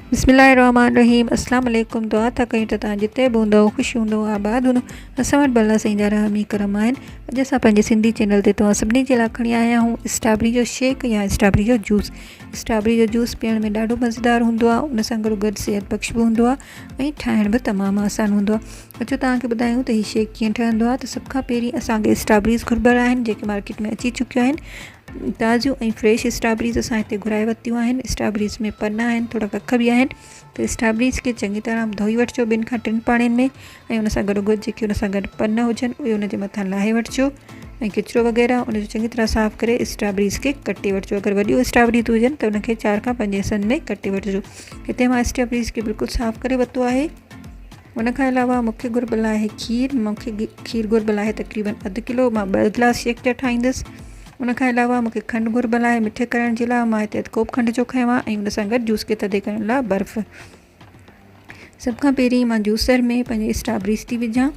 बिस्मिल्लाहिर्रहमानिर्रहीम। अस्सलाम वालेकुम। दुआ था कयूं त तव्हां जिते बि हूंदव ख़ुशि हूंदव, आबाद हूंदव। असां वटि भला साईं जा रहमी करम आहिनि। अॼु असां पंहिंजे सिंधी चैनल ते तव्हां सभिनी जे लाइ खणी आया आहियूं स्ट्रॉबेरी जो शेक या स्ट्रॉबेरी जो जूस। स्ट्रॉबेरी जो जूस पीअण में ॾाढो मज़ेदार हूंदो आहे, उन सां गॾु सिहत बख़्श बि हूंदो आहे ऐं ठाहिण बि तमामु आसान हूंदो आहे। अचो तव्हांखे ॿुधायूं त हीउ शेक कीअं ठहंदो आहे। त सभ खां पहिरीं असांखे स्ट्रॉबेरीज़ घुरबल आहिनि जेके मार्केट में अची चुकियूं आहिनि। ताज़ियूं ऐं फ्रेश स्ट्रॉबेरीज़ असां हिते घुराए वरितियूं आहिनि। स्ट्रॉबेरीज़ में पन आहिनि, थोरा कख बि आहिनि। त स्ट्रॉबेरीज़ खे चङी तरह धोई वठिजो 2 खां 3 पाणियुनि में, ऐं उन सां गॾोगॾु जेके उन सां गॾु पन हुजनि उहे उन जे मथां लाहे वठिजो ऐं किचिरो वग़ैरह उन जो चङी तरह साफ़ु करे स्ट्रॉबेरीज़ खे कटे वठिजो। अगरि वॾियूं स्ट्रॉबेरी हुजनि त उनखे 4 खां 5 हिसनि में कटे वठिजो। हिते मां स्ट्रॉबेरीज़ खे बिल्कुलु साफ़ु करे वरितो आहे। उन खां अलावा मूंखे घुरबल आहे खीर। मूंखे खीर घुरबल आहे तक़रीबन 1/2 किलो। मां 2 गिलास शेक जा ठाहींदसि। उन खां अलावा मूंखे खंडु घुरबल आहे मिठे करण जे लाइ। मां हिते कोप खंड जो खयो आहे ऐं उन सां गॾु जूस खे थधे करण लाइ बर्फ़। सभ खां पहिरीं मां जूसर में पंहिंजी स्ट्रॉबेरीज़ थी विझां।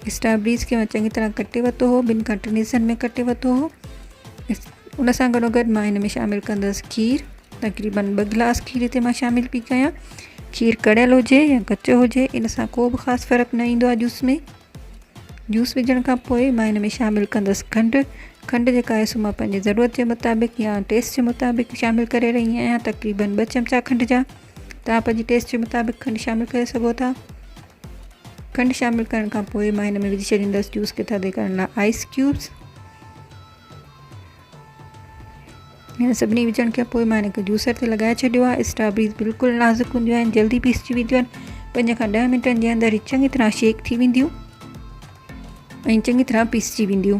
स्ट्रॉबेरीज़ खे मां चङी तरह कटे वरितो हो, 2 खां 3 हिसनि में कटे वरितो हो। उन सां गॾोगॾु मां हिन में शामिलु कंदसि खीर। तक़रीबन 2 गिलास खीर हिते मां शामिलु पई कयां। खीर कड़ियल हुजे या कचो हुजे, इन सां को बि ख़ासि फ़र्क़ु न ईंदो आहे जूस में। जूस विझण खां पोइ मां हिन में शामिलु कंदसि खंडु जेका आहे सो मां पंहिंजे ज़रूरत जे मुताबिक़ या टेस्ट जे मुताबिक़ शामिलु करे रही आहियां। तक़रीबन 2 चमचा खंड जा। तव्हां पंहिंजी टेस्ट जे मुताबिक़ खंडु शामिलु करे सघो था। खंडु शामिलु करण खां पोइ मां हिन में विझी छॾींदसि जूस खे थधे करण लाइ आइस क्यूब्स। हिन सभिनी विझण खां पोइ मां हिनखे जूसर ते लॻाए छॾियो आहे। स्ट्रॉबेरीज़ बिल्कुलु नाज़ुक हूंदियूं आहिनि, जल्दी पीसजी वेंदियूं आहिनि। 5 खां 10 मिंटनि जे अंदरि ही चङी तरह शेक थी वेंदियूं ऐं चङी तरह पीसजी वेंदियूं।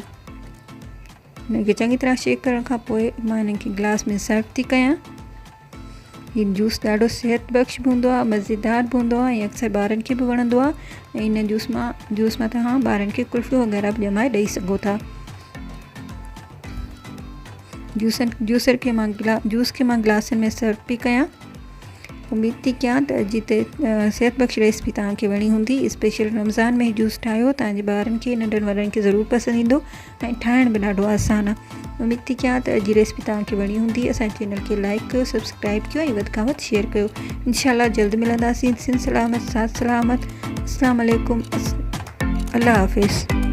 हिनखे चङी तरह शेक करण खां पोइ मां हिनखे गिलास में सर्व थी कयां। हीउ जूस ॾाढो सिहत बख़्श बि हूंदो आहे, मज़ेदार बि हूंदो आहे ऐं अक्सर ॿारनि खे बि वणंदो आहे। ऐं हिन जूस मां तव्हां ॿारनि खे कुल्फ़ियूं वग़ैरह बि ॼमाए ॾेई सघो था। जूस खे मां गिलासनि में सर्व पई कयां। उम्मीद थी कयां त अॼु हिते सिहत बख़्श रेसिपी तव्हांखे वणी हूंदी। स्पेशल रमज़ान में जूस ठाहियो, तव्हांजे ॿारनि खे नंढनि वॾनि खे ज़रूरु पसंदि ईंदो ऐं ठाहिण बि ॾाढो आसान आहे। उम्मीद थी कयां त अॼु जी रेसिपी तव्हांखे वणी हूंदी। असांजे चैनल खे लाइक कयो, सब्सक्राइब कयो ऐं वधि खां वधि शेयर कयो। इंशाअल्लाह जल्द मिलंदासीं। सिन सलामत, साथ सलामत। अस्सलाम वालेकुम। अल्लाह हाफ़िज़।